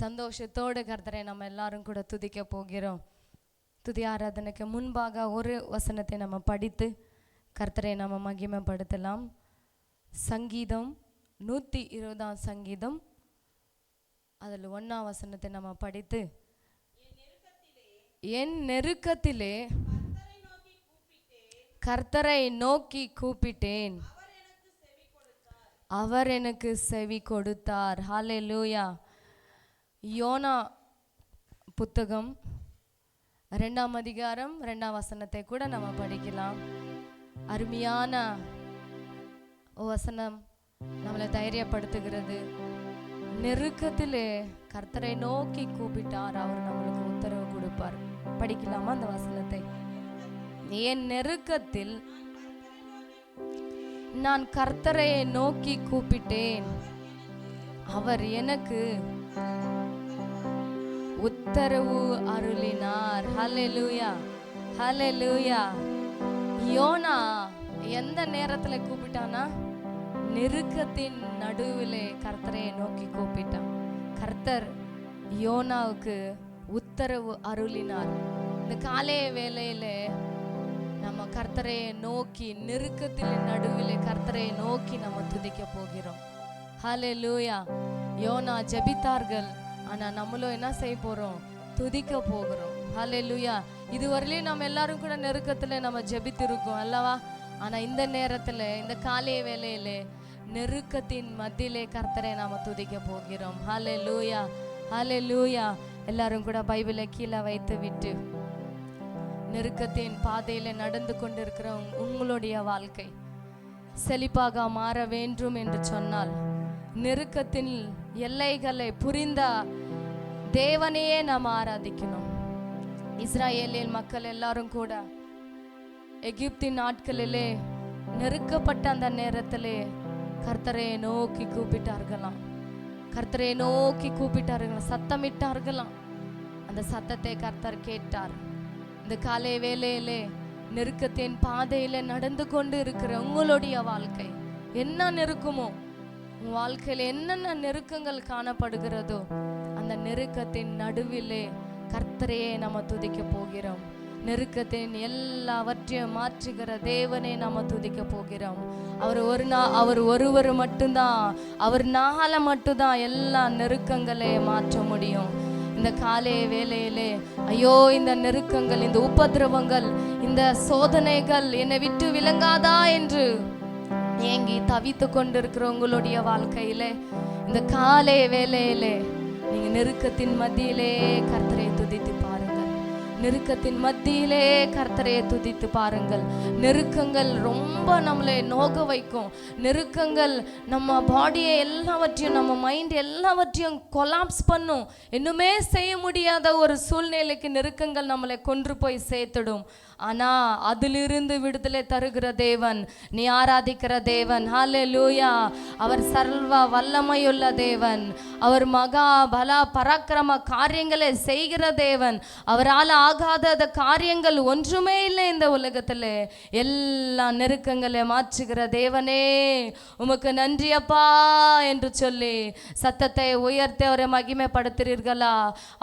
சந்தோஷத்தோடு கர்த்தரை நம்ம எல்லாரும் கூட துதிக்க போகிறோம். துதி ஆராதனைக்கு முன்பாக ஒரு வசனத்தை நம்ம படித்து கர்த்தரை நம்ம மகிமைப்படுத்தலாம். சங்கீதம் 120 சங்கீதம் அதில் 1 வசனத்தை நம்ம படித்து, என் நெருக்கத்திலே கர்த்தரை நோக்கி கூப்பிட்டேன், அவர் எனக்கு செவி கொடுத்தார். ஹல்லேலூயா. யோனா புத்தகம் 2 அதிகாரம் 2 வசனத்தை கூட நம்ம படிக்கலாம். அருமையான வசனம் நம்மளை தைரியப்படுத்துகிறது. நெருக்கத்திலே கர்த்தரை நோக்கி கூப்பிட்டார், அவர் நம்மளுக்கு உத்தரவு கொடுப்பார். படிக்கலாமா அந்த வசனத்தை? என் நெருக்கத்தில் நான் கர்த்தரை நோக்கி கூப்பிட்டேன், அவர் எனக்கு உத்தரவு அருளினார். ஹல்லேலூயா, ஹல்லேலூயா. யோனா எந்த நேரத்துல கூப்பிட்டானா? நெருக்கத்தின் நடுவிலே கர்த்தரை நோக்கி கூப்பிட்டான். கர்த்தர் யோனாவுக்கு உத்தரவு அருளினார். இந்த காலை வேளையில நம்ம கர்த்தரை நோக்கி, நெருக்கத்தின் நடுவிலே கர்த்தரை நோக்கி நம்ம துதிக்க போகிறோம். ஹல்லேலூயா. யோனா ஜெபித்தார்கள், ஆனா நம்மளும் என்ன செய்ய போறோம்? துதிக்க போகிறோம். ஹல்லேலூயா. இதுவரையிலும் நம்ம எல்லாரும் கூட நெருக்கத்துல நம்ம ஜெபித்திருக்கோம் அல்லவா? ஆனா இந்த நேரத்துல, இந்த காலை வேளையிலே நெருக்கத்தின் மத்தியிலே கர்த்தரை நாம துதிக்க போகிறோம். ஹல்லேலூயா, ஹல்லேலூயா. எல்லாரும் கூட பைபிளை கீழே வைத்து விட்டு, நெருக்கத்தின் பாதையில நடந்து கொண்டிருக்கிற உங்களுடைய வாழ்க்கை செழிப்பாக மாற வேண்டும் என்று சொன்னால், நெருக்கத்தின் எல்லைகளை புரிந்த தேவனையே நாம் ஆராதிக்கணும். இஸ்ராயேலின் மக்கள் எல்லாரும் கூட எகிப்தின் நாட்களிலே நெருக்கப்பட்ட அந்த நேரத்திலே கர்த்தரை நோக்கி கூப்பிட்டார்களாம். கர்த்தரை நோக்கி கூப்பிட்டார்களாம், சத்தமிட்டார்களாம். அந்த சத்தத்தை கர்த்தர் கேட்டார். இந்த காலை வேளையிலே நெருக்கத்தின் பாதையில நடந்து கொண்டு இருக்கிற உங்களுடைய வாழ்க்கை என்ன நெருக்குமோ, உன் வாழ்க்கையில என்னென்ன நெருக்கங்கள் காணப்படுகிறதோ, அந்த நெருக்கத்தின் நடுவிலே கர்த்தரையே நம்ம துதிக்க போகிறோம். நெருக்கத்தின் எல்லாவற்றையும் மாற்றுகிற தேவனை நம்ம துதிக்க போகிறோம். அவர் ஒருவர் மட்டும்தான், அவர்னால மட்டும்தான் எல்லா நெருக்கங்களையும் மாற்ற முடியும். இந்த காலை வேளையிலே ஐயோ, இந்த நெருக்கங்கள், இந்த உபதிரவங்கள், இந்த சோதனைகள் என்னை விட்டு விலகாதா என்று ஏங்கி தவித்து கொண்டிருக்கிற உங்களுடைய வாழ்க்கையில இந்த காலை வேளையிலே நீங்க நெருக்கத்தின் மத்தியிலே கர்த்தரை துதித்து பாருங்கள். நெருக்கத்தின் மத்தியிலே கர்த்தரை துதித்து பாருங்கள். நெருக்கங்கள் ரொம்ப நம்மளை நோக வைக்கும். நெருக்கங்கள் நம்ம பாடியை எல்லாவற்றையும், நம்ம மைண்ட் எல்லாவற்றையும் கொலாப்ஸ் பண்ணும். இன்னுமே செய்ய முடியாத ஒரு சூழ்நிலைக்கு நெருக்கங்கள் நம்மளை கொன்று போய் சேர்த்துடும். ஆனா அதிலிருந்து விடுதலை தருகிற தேவன், நீ ஆராதிக்கிற தேவன். ஹல்லேலூயா. அவர் சர்வ வல்லமையுள்ள தேவன். அவர் மகா பல பராக்கிரம காரியங்களை செய்கிற தேவன். அவரால் ஆகாத காரியங்கள் ஒன்றுமே இல்லை இந்த உலகத்துல. எல்லா நெருக்கங்களை மாற்றுகிற தேவனே, உமக்கு நன்றி அப்பா என்று சொல்லி சத்தத்தை உயர்த்தி அவரை மகிமைப்படுத்துறீர்களா?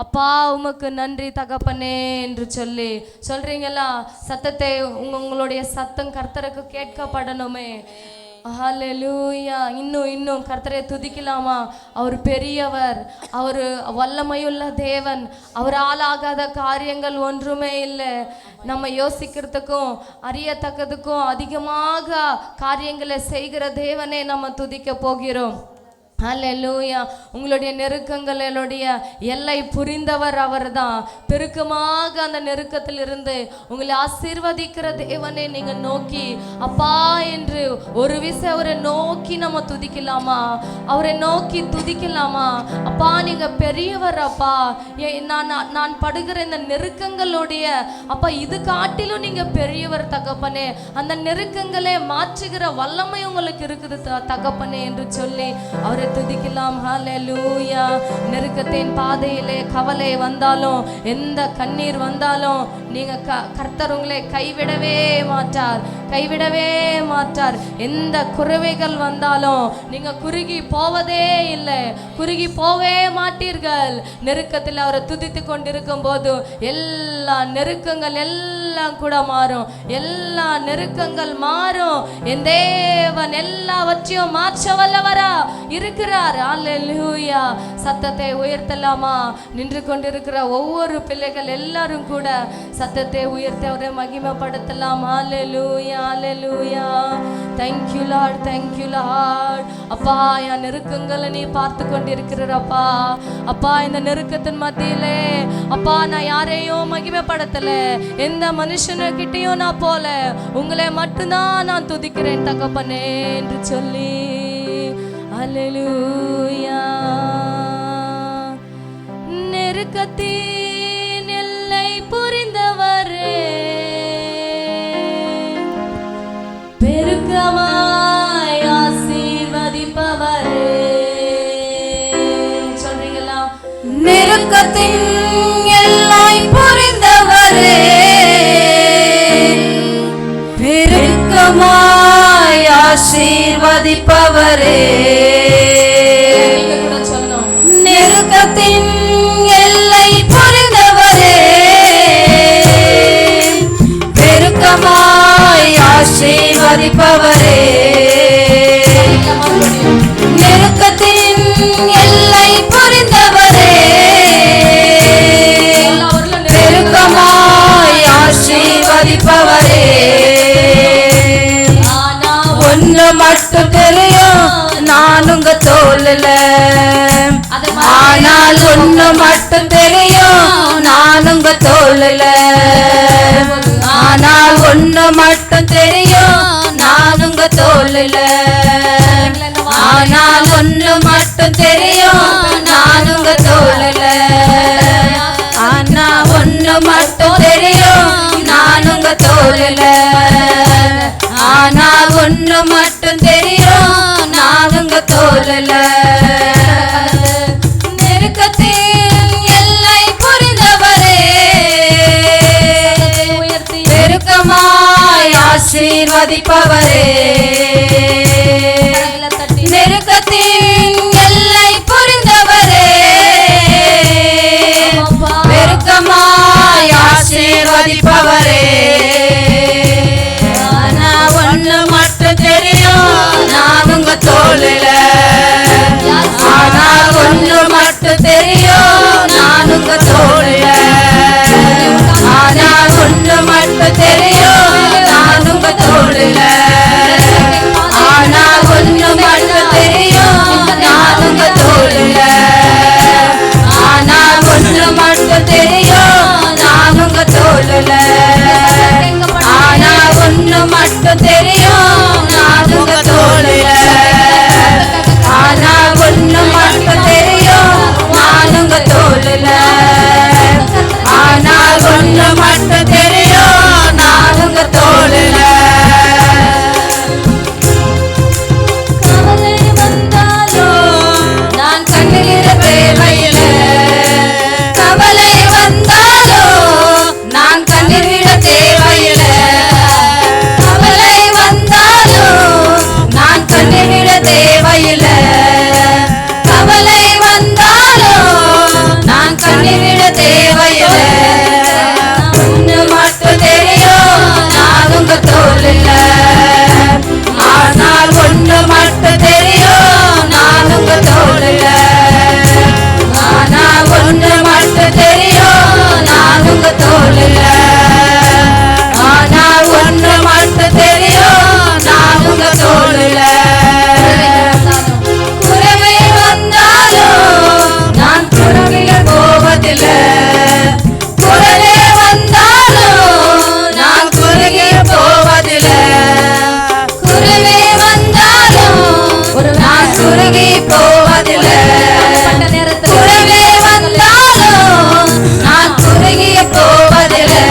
அப்பா உமக்கு நன்றி தகப்பனே என்று சொல்லி சொல்றீங்களா? சத்தத்தை, உங்களுடைய சத்தம் கர்த்தருக்கு கேட்கப்படணுமே. ஹல்லேலூயா. இன்னும் கர்த்தரை துதிக்கலாமா? அவர் பெரியவர், அவர் வல்லமையுள்ள தேவன். அவரால் ஆகாத காரியங்கள் ஒன்றுமே இல்லை. நம்ம யோசிக்கிறதுக்கும் அறியத்தக்கதுக்கும் அதிகமாக காரியங்களை செய்கிற தேவனை நம்ம துதிக்க போகிறோம். ஹல்லேலூயா. உங்களுடைய நெருக்கங்களுடைய எல்லை புரிந்தவர் அவர்தான். பெருக்கமாக அந்த நெருக்கத்தில் இருந்து உங்களை ஆசீர்வதிக்கிற தேவனை நீங்க நோக்கி அப்பா என்று ஒரு விசை அவரை நோக்கி நம்ம துதிக்கலாமா? அவரை நோக்கி துதிக்கலாமா? அப்பா நீங்க பெரியவர் அப்பா. நான் படுகிற இந்த நெருக்கங்களுடைய அப்பா இது காட்டிலும் நீங்க பெரியவர் தகப்பனே. அந்த நெருக்கங்களை மாற்றுகிற வல்லமை உங்களுக்கு இருக்குது தகப்பனே என்று சொல்லி அவரை துதிக்கலாம். ஹல்லேலூயா. நெருக்கத்தின் பாதையிலே கவலை வந்தாலும், எந்த கண்ணீர் வந்தாலும், நீங்க கர்த்தர் உங்களை கைவிடவே மாட்டார், கைவிடவே மாட்டார். எந்த குறைவைகள் வந்தாலும் நீங்க குறுகி போவதே இல்லை, குறுகி போவே மாட்டீர்கள். நெருக்கத்தில் அவரை துதித்து கொண்டிருக்கும் போது எல்லா நெருக்கங்கள் எல்லாம் கூட மாறும். எல்லா நெருக்கங்கள் மாறும். என் தேவன் எல்லாவற்றையும் மாற்ற வல்லவரா இருக்கிறார். அல்லேலூயா. சத்தத்தை உயர்த்தலாமா? நின்று கொண்டிருக்கிற ஒவ்வொரு பிள்ளைகள் எல்லாரும் கூட சத்தத்தை உயர்த்தி அவரை மகிமைப்படுத்தலாம். அல்லேலூயா, அல்லேலூயா. Thank you Lord, thank you Lord. அப்பா, என் நெருக்கங்களை நீ பார்த்து கொண்டிருக்கிறப்பா. அப்பா, இந்த நெருக்கத்தின் மத்தியிலே அப்பா நான் யாரையும் மகிமைப்படுத்தல, எந்த மனுஷனுக்கிட்டையும் நான் போல, உங்களை மட்டும்தான் நான் துதிக்கிறேன் தகப்பனே என்று சொல்லி அல்லேலூயா. நெருக்கத்தின் எல்லை புரிந்தவரே, பெருக்கமாய் ஆசீர்வதிப்பவரே. சொல்றீங்களா? நெருக்கத்தின் எல்லை புரிந்தவரே, பெருக்கமாய் ஆசீர்வதிப்பவரே. நெருக்கத்தின் எல்லை புரிந்தவரே, பெருக்கமாய் ஆசீர்வதிப்பவரே. நெருக்கத்தின் எல்லை புரிந்தவரே, பெருக்கமாய் ஆசீர்வதிப்பவரே. ஒன்று மட்டும் தெரியும், நான் உங்க தோல்ல. ஆனால் ஒன்று மட்டும் தெரியும், நான் உங்க தோல்ல. ஆனால் ஒன்று மட்டும் தெரியும், நான் உங்க தோல்ல. ஆனால் ஒன்று மட்டும் தெரியும், நான் உங்க தோல்ல. ஆனா ஒன்று மட்டும் தெரியும், நான் உங்க தோல்ல. ஆனா ஒன்று மட்டும் தெரியும், நான் உங்க தோல்ல. நெருக்கத்தின் எல்லை புரிந்தவரே, பெருக்கமாய் ஆசீர்வதிப்பவரே. நெருக்கத்தின் எல்லை புரிந்தவரே, பெருக்கமாய் ஆசீர்வதிப்பவரே. ஆனா ஒண்ணு மட்டும் தெரியும், நான் உங்க தோல்ல. ஆனா ஒண்ணு மட்டும் தெரியும், நான் உங்க தோல்ல. ஆனா ஒண்ணு மட்டும் தெரியும், நான் உங்க தோல்ல. ஆனா ஒண்ணு மட்டும் தெரியும், நான் உங்க தோல்ல. ஆனா ஒண்ணு மட்டும் தெரியும், நான் உங்க தோல்ல. ஆனா ஒண்ணு மட்டும் தெரியும், நான் உங்க தோல்ல. ஆனா ஒண்ணு மட்டும் தெரியும், நான் உங்க தோல்ல. ஆனா ஒண்ணு மட்டும் தெரியும், நான் உங்க தோல்ல. கவலை வந்தாலும் நான் கண்ணீர தேவையில்லை. கவலை வந்தாலும் நான் கண்ணீர தேவையில்லை. கவலை வந்தாலும் நான் கண்ணீர தேவையில்லை. கவலை வந்தாலும் நான் கண்ணீர தேவையில்லை. ஒண்ணு மட்டும் தெரியும், நான் உங்க தோல்ல. ஆனால் ஒண்ணு மட்டும் தெரியும், நான் உங்க தோல்ல. ஆனா ஒண்ணு மட்டும் தெரியும், நான் உங்க தோல்ல. ஆனா ஒண்ணு மட்டும் தெரியும், நான் உங்க தோல்ல. குறைவை வந்தாலும் நான் குறைய போவதில்லை. குறைவே வந்தாலும் நான் குறைய போவதில்லை. குறைவே வந்தாலும் நான் குறுகி போவதில்லை. குறைவே வந்தாலும் நான் குறுகி போவதில்லை.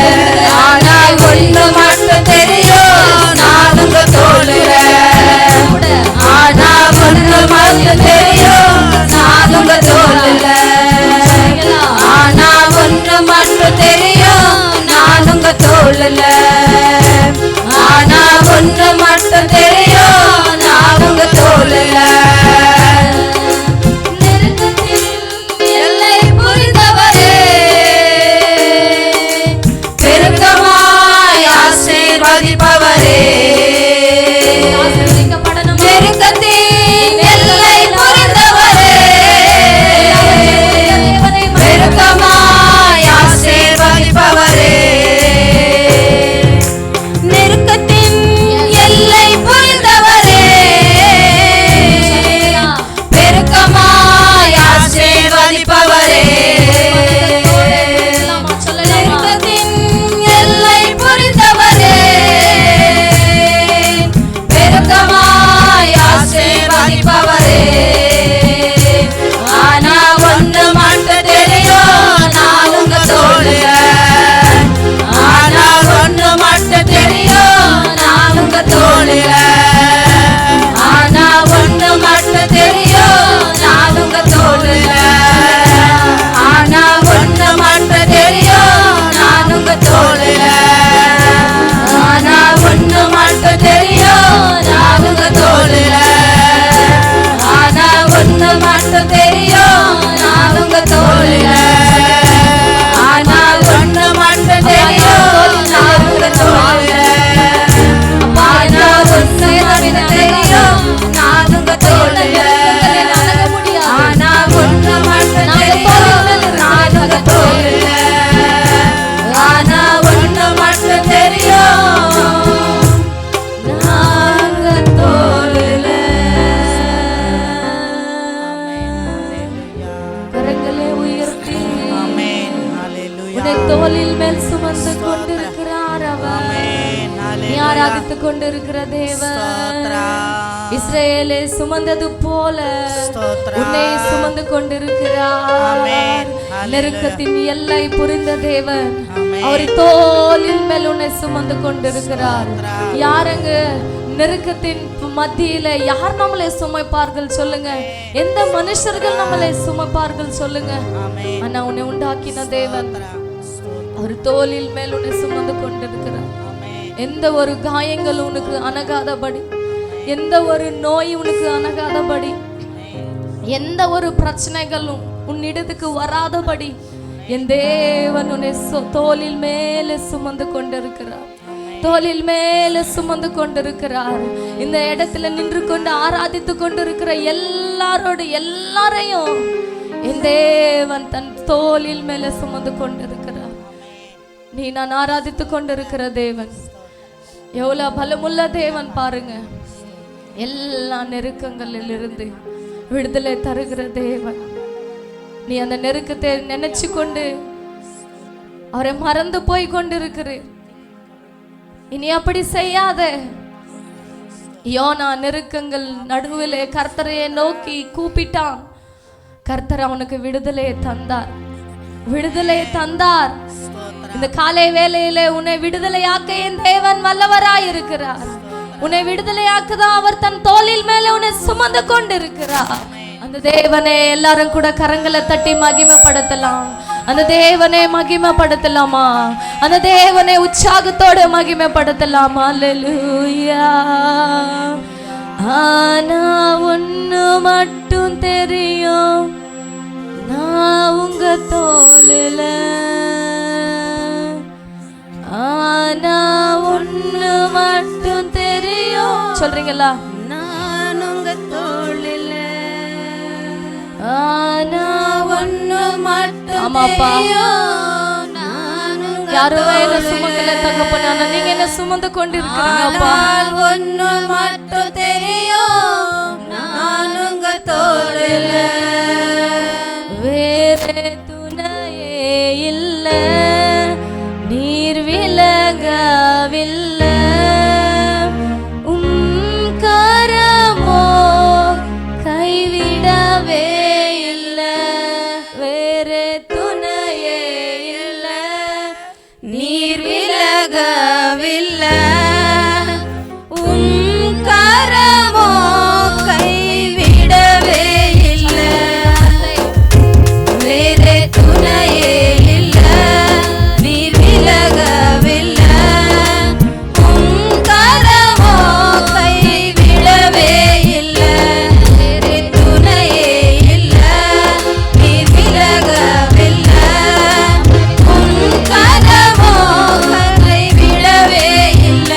உன்னை தோளில் மேல் சுமந்து கொண்டிருக்கிறார் அவர். நீ ஆராதித்துக் கொண்டிருக்கிற தேவன் இஸ்ரவேலை சுமந்தது போல உன்னை சுமந்து கொண்டிருக்கிறார். நெருக்கத்தின் எல்லை புரிந்த தேவன் அவர் தோளில் மேல் உன்னை சுமந்து கொண்டிருக்கிறார். யாருங்க நெருக்கத்தின் மத்தியில யார் நம்மளை சுமைப்பார்கள் சொல்லுங்க? எந்த மனுஷர்கள் நம்மளை சுமைப்பார்கள் சொல்லுங்க? ஆனா உன்னை உண்டாக்கின தேவன் அவர் தோளில் மேல் உன்னை சுமந்து கொண்டிருக்கிறார். எந்த ஒரு காயங்கள் உனக்கு அணுகாதபடி, எந்த ஒரு நோய் உனக்கு அணுகாதபடி, எந்த ஒரு பிரச்சனைகளும் உன்னிடத்துக்கு வராதபடி என் தேவன் உன்னை தோளில் மேலே சுமந்து கொண்டிருக்கிறார். தோளில் மேலே சுமந்து கொண்டிருக்கிறார். இந்த இடத்துல நின்று கொண்டு ஆராதித்து கொண்டிருக்கிற எல்லாரையும் என் தேவன் தன் தோளில் மேலே சுமந்து கொண்டிருக்கிறார். நீ நான் ஆராதித்து கொண்டிருக்கிற தேவன் எவ்வளவு பலமுள்ள தேவன் பாருங்க. எல்லா நெருக்கங்களில் இருந்து விடுதலை தருகிற தேவன். நீ அந்த நெருக்கத்தை நினைச்சு கொண்டு அவரை மறந்து போய் கொண்டிருக்கிறேன். இனி அப்படி செய்யாத. யோனா நெருக்கங்கள் நடுவிலே கர்த்தரையை நோக்கி கூப்பிட்டான். கர்த்தர் அவனுக்கு விடுதலையை தந்தார், விடுதலையை தந்தார். இந்த காலை வேளையிலே உன்னை விடுதலையாக்க என் தேவன் வல்லவராய் இருக்கிறார். உன்னை விடுதலையாக்குதான் அவர் தன் தோளில் மேலே உன்னை சுமந்து கொண்டிருக்கிறார். அந்த தேவனை எல்லாரும் கூட கரங்களை தட்டி மகிமைப்படுத்தலாம். அந்த தேவனை மகிமைப்படுத்தலாமா? அந்த தேவனை உற்சாகத்தோடு மகிமைப்படுத்தலாமா? அல்லேலூயா. ஆனா ஒண்ணு மட்டும் தெரியும், நான் உங்க தோளில. ஆனா ஒண்ணு மட்டும் தெரியும், சொல்றீங்களா? நான் உங்க தோளில. ஆனா ஒண்ணு மட்டும். ஆமாப்பா, யாரோ என்ன சுமக்கல தகப்பனா, நீங்க என்ன சுமந்து கொண்டிருக்கிறீங்கப்பா. ஒண்ணு மட்டும் தெரியும், நான் உங்க தோளில. வேற துணையே இல்ல, நீர் விலகவில்லை. கரமோ கைவிடவே இல்லை. வேற துணையே இல்லை, நீர் விலகவில்லை. கரமோ கைவிடவே இல்லை. வேற துணையே இல்லை, நீர் விலகவில்லை. கரமோ கைவிடவே இல்லை. வேற துணையே இல்லை, நீர் விலகவில்லை. கரமோ கைவிடவே இல்லை.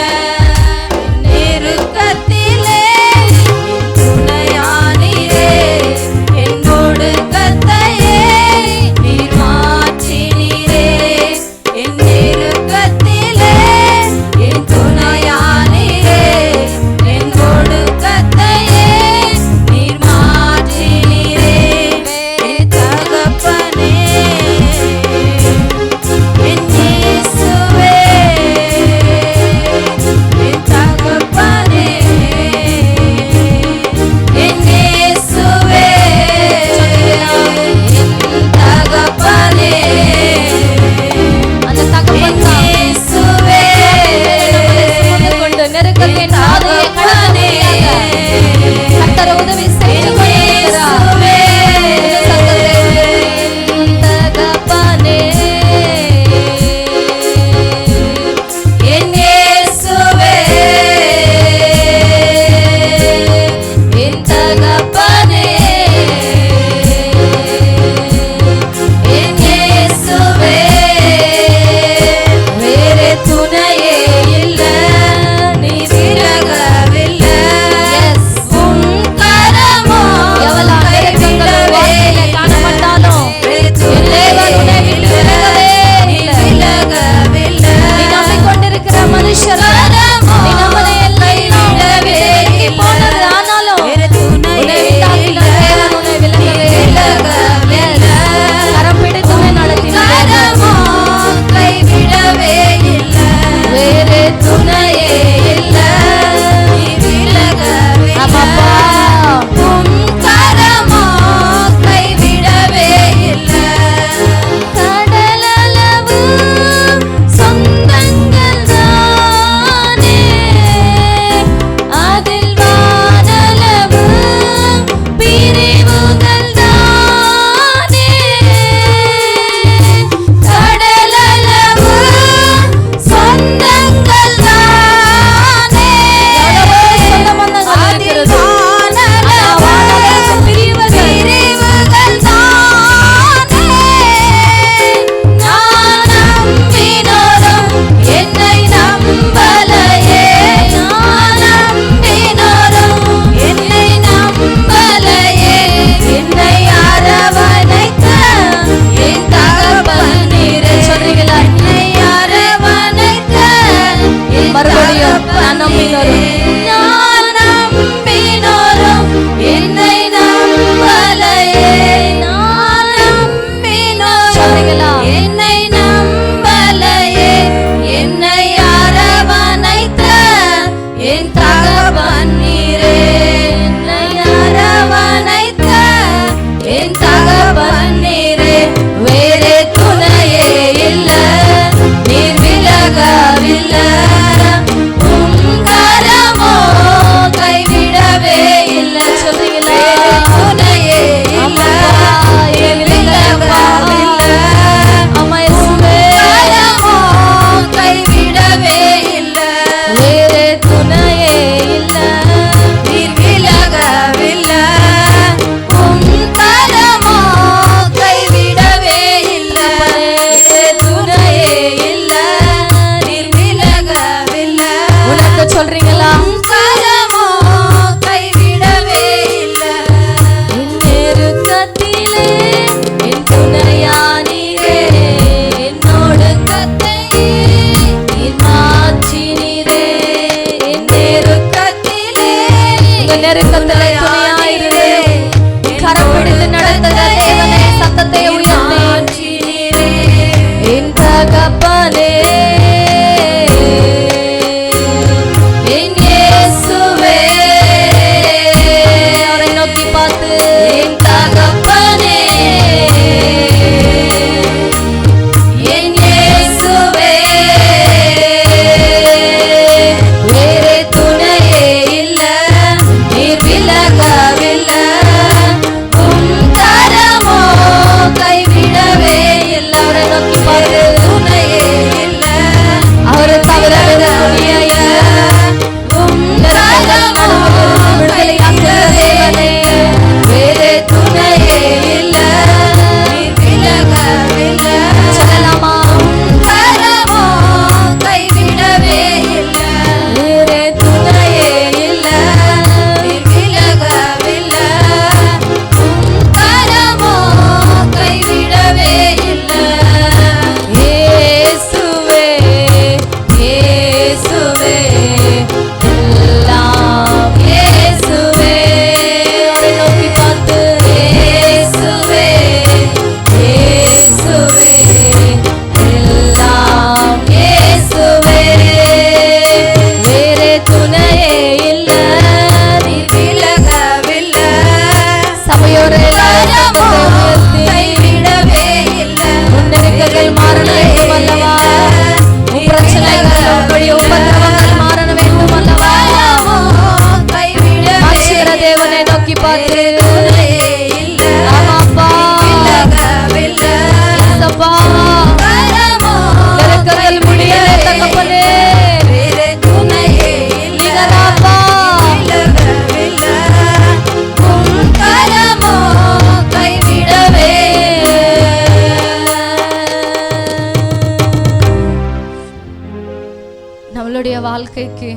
நம்மளுடைய வாழ்க்கைக்கு,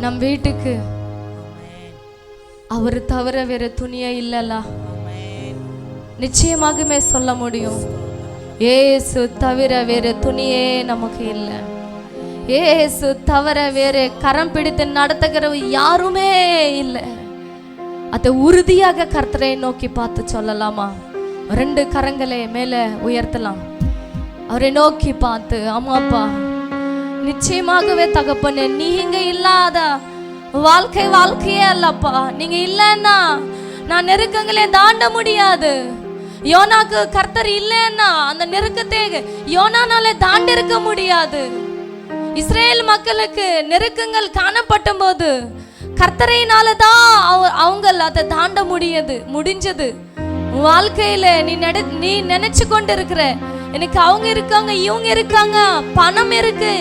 நம் வீட்டுக்கு அவர் தவிர வேற துணியே இல்லல. நிச்சயமாகவே சொல்ல முடியும், ஏசு தவிர வேற துணியே நமக்கு இல்லை. ஏசு தவிர வேற கரம் பிடித்து நடத்துகிற யாருமே இல்லை. அதை உறுதியாக கர்த்தரை நோக்கி பார்த்து சொல்லலாமா? 2 கரங்களை மேலே உயர்த்தலாம். அவரை நோக்கி பார்த்து, அம்மாப்பா நிச்சயமாகவே தகப்பனே, நீங்க இல்லாத வாழ்க்கையே அல்லப்பா. நீங்க இல்லைன்னா நான் நெருக்கங்களே தாண்ட முடியாது. யோனாக்கு கர்த்தர் இல்லைன்னா அந்த நெருக்கத்தை யோனானாலே தாண்டி இருக்க முடியாது. இஸ்ரேல் மக்களுக்கு நெருக்கங்கள் காணப்பட்ட போது கர்த்தரையினால தான் அவங்க அதை தாண்ட முடிஞ்சது. வாழ்க்கையில நீ நினைச்சு கொண்டு இருக்கிற, எனக்கு அவங்க இருக்காங்க, இவங்க இருக்காங்க, பணம் இருக்கு,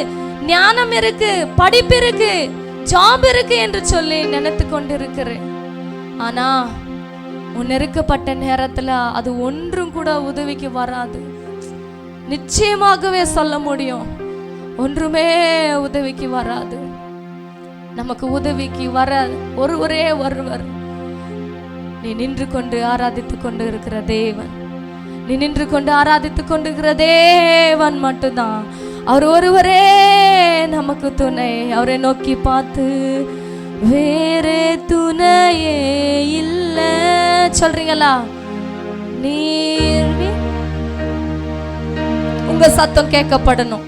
ஞானம் இருக்கு, படிப்பு இருக்கு, ஜாப் இருக்கு என்று சொல்லி நினைத்து கொண்டு இருக்கிறேன். ஆனா உன் நெருக்கப்பட்ட நேரத்துல அது ஒன்றும் கூட உதவிக்கு வராது. நிச்சயமாகவே சொல்ல முடியும், ஒன்றுமே உதவிக்கு வராது. நமக்கு உதவிக்கு வர ஒருவரே ஒருவர், நீ நின்று கொண்டு ஆராதித்து கொண்டு இருக்கிற தேவன், நீ நின்று கொண்டு ஆராதித்து கொண்டிருக்கிற தேவன் மட்டும்தான். அவர் ஒருவரே நமக்கு துணை. அவரை நோக்கி பார்த்து, வேறே துணையே இல்லை சொல்றீங்களா? நீர் உங்க சத்தம் கேட்கப்படணும்.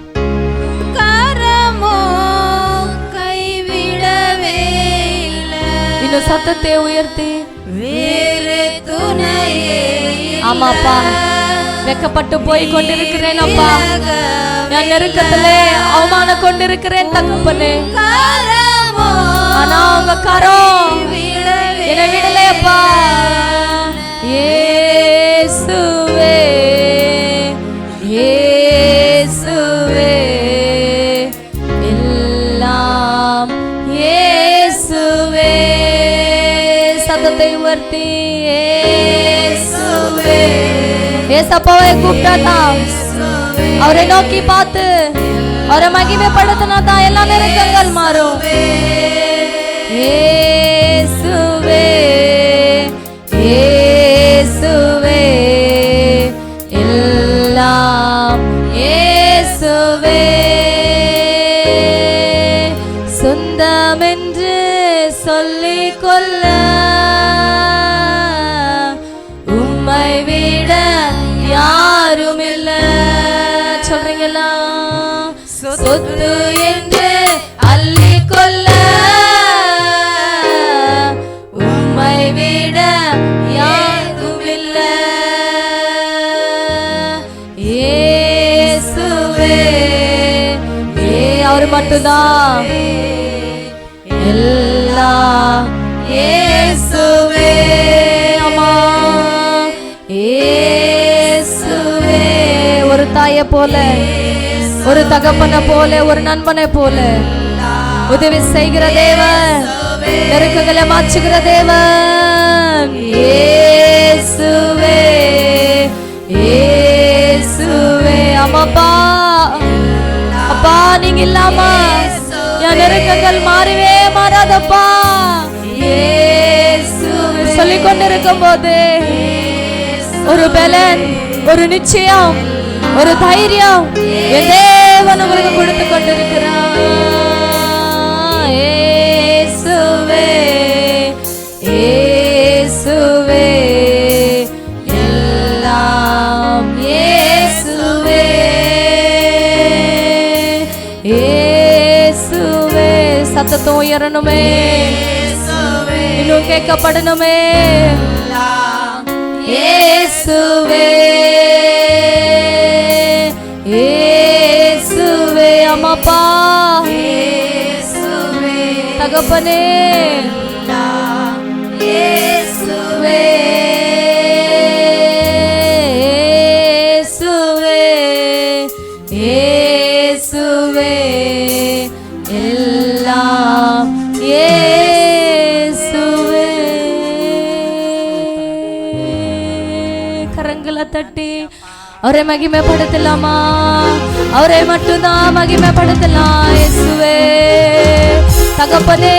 இன்னும் சத்தத்தை உயர்த்தி, வேறு துணையே. ஆமாப்பா, வெக்கப்பட்டு போய் கொண்டிருக்கிறேன் அப்பா, நான் நெருக்கத்திலே அவமான கொண்டிருக்கிறேன் தகப்பனே. ஆனா உங்க கரம் என்னை விடலையப்பா. இயேசுவே இயேசுவே எல்லாம் இயேசுவே. சத்தத்தை உயர்த்தி, இயேசுவே. ஏசப்பாவை கூப்பிட்டா, அவரை நோக்கி பார்த்து அவரை மகிமைப்படுத்தினா தான் எல்லா நெருக்கங்கள் மாறும். இயேசுவே இயேசுவே எல்லாம் இயேசுவே. சொந்தமென்று சொல்லிக் கொள்ள உம்மை விட யாரும் இல்ல சொல்றீங்களா? சொத்து என்று அள்ளிக் கொள்ள உம்மை விட யாரும் இல்ல. இயேசுவே அவர் மட்டும்தான் எல்லாம் இயேசுவே. அம்மா இயேசுவே. ஒரு தாயை போல, ஒரு தகப்பனை போல, ஒரு நண்பனை போல உதவி செய்கிற தேவன், நெருக்கங்களை மாற்றுகிற தேவன். இயேசுவே இயேசுவே. அம்மாப்பா அப்பா, நீங்க இல்லாம என் நெருக்கங்கள் மாறவே மாறாதப்பா. இயேசுவே சொல்லிக் கொண்டிருக்கும் போது ஒரு பலன், ஒரு நிச்சயம், ஒரு தைரியம் என் தேவன் உங்களுக்கு கொடுத்து கொண்டிருக்கிறார். இயேசுவே இயேசுவே எல்லாம் இயேசுவே இயேசுவே. சத்தத்தை உயரணுமே, இன்னும் கேட்கப்படணுமே. இயேசுவே இயேசுவே. அம்மாப்பா தகப்பனே, இயேசுவே இயேசுவே இயேசுவே எல்லாம் இயேசுவே. கரங்களை தட்டி அவரை மகிமைப்படுத்தலாமா? அவரை மட்டும்தான் மகிமைப்படுத்தலாம். இயேசுவே தகப்பனே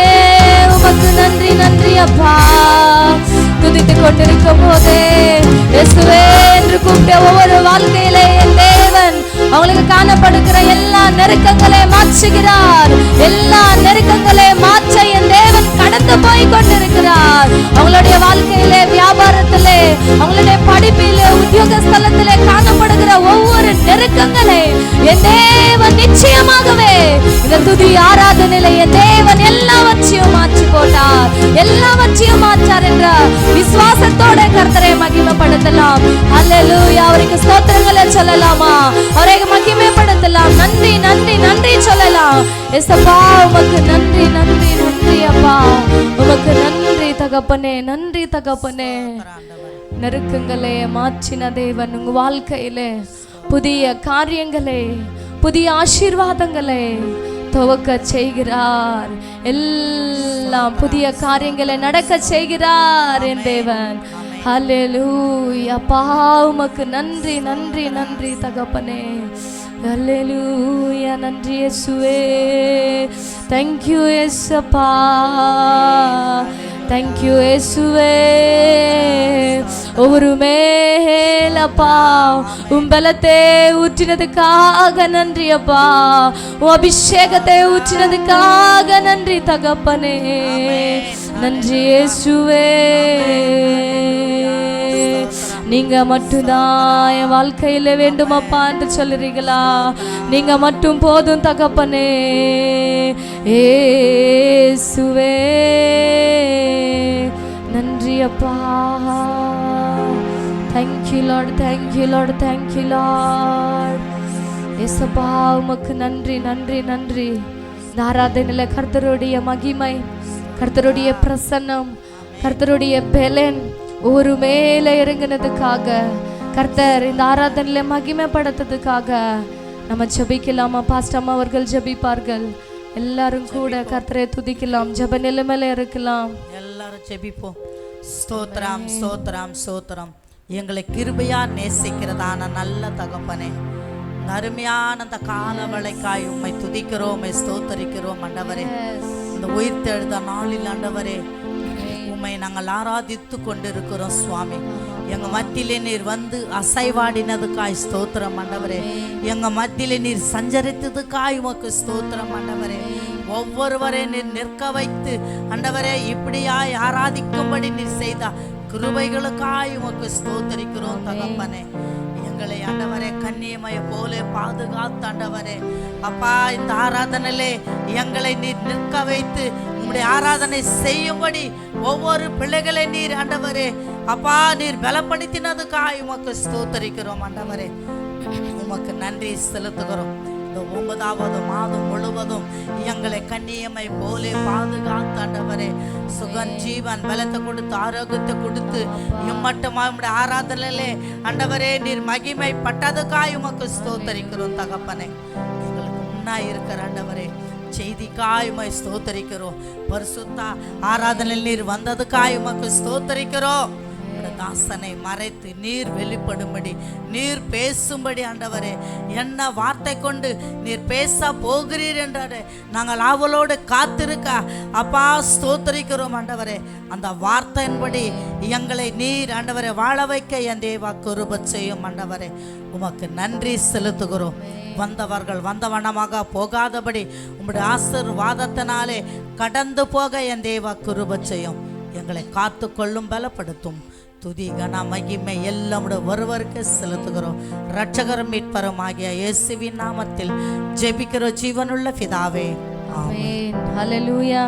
உமக்கு நன்றி நன்றி அப்பா. துதித்து கொண்டிருக்கும் போதே இயேசுவே என்று கூப்பிட்ட ஒவ்வொரு வாழ்க்கையிலே என் தேவன் அவங்களுக்கு காணப்படுகிற எல்லா நெருக்கங்களை மாற்றுகிறார். எல்லா நெருக்கங்களை மாற்ற என் தேவன் கடந்து போய் கொண்டிருக்கிறார். அவங்களுடைய வாழ்க்கையிலே, வியாபாரத்திலே, அவங்களுடைய படிப்பிலே, உத்தியோக ஸ்தலத்திலே காணப்படுகிற ஒவ்வொரு நெருக்கங்களை என் தேவன் நிச்சயமாகவே இந்த துதி ஆராதனையிலே என் தேவன் எல்லாவற்றையும் மாற்றி போட்டார். எல்லாவற்றையும் மாற்றார் என்ற விசுவாசத்தோட கர்த்தரை மகிமைப்படுத்தலாம். அல்லேலூயா. அவருக்கு ஸ்தோத்திரங்களை சொல்லலாமா? அவரை மகிமைப்படுத்தலாம். நன்றி நன்றி நன்றி சொல்லலாம். இயேசப்பா உமக்கு நன்றி நன்றி நன்றி அப்பா. உமக்கு நன்றி தகப்பனே, நன்றி தகப்பனே. நெருக்கங்களே மாற்றின தேவன் உங்க வாழ்க்கையிலே புதிய காரியங்களே, புதிய ஆசீர்வாதங்களே துவக்க செய்கிறார். எல்லாம் புதிய காரியங்களை நடக்க செய்கிறார் என் தேவன். ஹல்லேலூயா. அப்பா உமக்கு நன்றி நன்றி நன்றி தகப்பனே. ஹல்லேலூயா. நன்றி இயேசுவே. Thank you இயேசப்பா. Thank you இயேசுவே. ஒவ்வொரு மேலப்பா உம்பலத்தை ஊற்றினதுக்காக நன்றி அப்பா. அபிஷேகத்தை ஊற்றினதுக்காக நன்றி தகப்பனே. நன்றி இயேசுவே. நீங்க மட்டும்தான் என் வாழ்க்கையில வேண்டுமப்பா என்று சொல்லுறீங்களா? நீங்க மட்டும் போதும் தகப்பனே. இயேசுவே நன்றி அப்பா. Thank you Lord, thank you Lord, thank you Lord. இயேசப்பா உமக்கு நன்றி நன்றி நன்றி. இந்த ஆராதனையில கர்த்தருடைய மகிமை, கர்த்தருடைய பிரசன்னம், கர்த்தருடைய பெலன் ஒரு மேலே இறங்கினதுக்காக, கர்த்தர் இந்த ஆராதனையில மகிமைப்படுத்துறதுக்காக நம்ம ஜெபிக்கலாமா? பாஸ்டம்மா அவர்கள் ஜெபிப்பார்கள். எல்லாரும் கூட கர்த்தரை துதிக்கலாம். ஜெப நிலைமையில இருக்கலாம். எல்லாரும் ஜெபிப்போம். ஸ்தோத்திரம் ஸ்தோத்திரம் ஸ்தோத்திரம். எங்களை கிருபையா நேசிக்கிறதான நல்ல தகப்பனே, அருமையான அந்த காலவளைக்காய் உம்மை துதிக்கிறோம், உம்மை ஸ்தோத்தரிக்கிறோம் ஆண்டவரே. இந்த உயிர்த்தெழுந்த நாளில் ஆண்டவரே உம்மை நாங்கள் ஆராதித்து கொண்டிருக்கிறோம் சுவாமி. எங்க மத்தியிலே நீர் வந்து அசைவாடினதுக்காய் ஸ்தோத்திரம் ஆண்டவரே. எங்க மத்தியிலே நீர் சஞ்சரித்ததுக்காய் உமக்கு ஸ்தோத்திரம் ஆண்டவரே. ஒவ்வொருவரை நீர் நிற்க வைத்து ஆண்டவரே இப்படியாய் ஆராதிக்கும்படி நீர் செய்த கிருபைகளுக்காய் உமக்கு ஸ்தோத்தரிக்கிறோம் தகப்பனே. எங்களை ஆண்டவரே கன்னியமைய போல பாதுகாத்து ஆண்டவரே அப்பா இந்த ஆராதனையிலே எங்களை நீர் நிற்க வைத்து உம்முடைய ஆராதனை செய்யும்படி ஒவ்வொரு பிள்ளைகளை நீர் ஆண்டவரே அப்பா நீர் பலப்படுத்தினதுக்காய் உமக்கு ஸ்தோத்தரிக்கிறோம் ஆண்டவரே. உமக்கு நன்றி செலுத்துகிறோம். இந்த 9வது மாதம் முழுவதும் எங்களை கன்னியமை போலே பாதுகாத்து ஆண்டவரே சுகன் ஜீவன் பலத்தை கொடுத்து ஆரோக்கியத்தை கொடுத்து இம்மட்டுமா உம்முடைய ஆராதனையிலே ஆண்டவரே நீர் மகிமை பட்டதுக்காய் உமக்கு ஸ்தோத்தரிக்கிறோம் தகப்பனே. எங்களுக்கு முன்னாய் இருக்கிற ஆண்டவரே செய்திக்காய் உம்மை ஸ்தோத்தரிக்கிறோம். பரிசுத்த ஆராதனையில் நீர் வந்ததுக்காய் உமக்கு ஸ்தோத்தரிக்கிறோம். தாசனை மறைத்து நீர் வெளிப்படும்படி நீர் பேசும்படி ஆண்டவரே என்ன வார்த்தை கொண்டு நீர் பேச போகிறீர் என்றாரே நாங்கள் ஆவலோடு காத்திருக்க அப்பா ஸ்தோத்தரிக்கிறோம் ஆண்டவரே. அந்த வார்த்தையின்படி எங்களை நீர் ஆண்டவரே வாழ வைக்க என் தேவா கிருபை செய்யும் ஆண்டவரே. உமக்கு நன்றி செலுத்துகிறோம். வந்தவர்கள் வந்தவனமாக போகாதபடி உம்முடைய ஆசீர்வாதத்தினாலே கடந்து போக என் தேவா கிருபை செய்யும். எங்களை காத்து கொள்ளும் பலப்படுத்தும். துதி கன மகிமை எல்லாம் ஒருவருக்கு செலுத்துகிறோம். இரட்சகரும் மீட்பரும் ஆகிய இயேசுவின் நாமத்தில் ஜெபிக்கிறோம் ஜீவனுள்ள பிதாவே. ஆமென். ஹல்லேலூயா.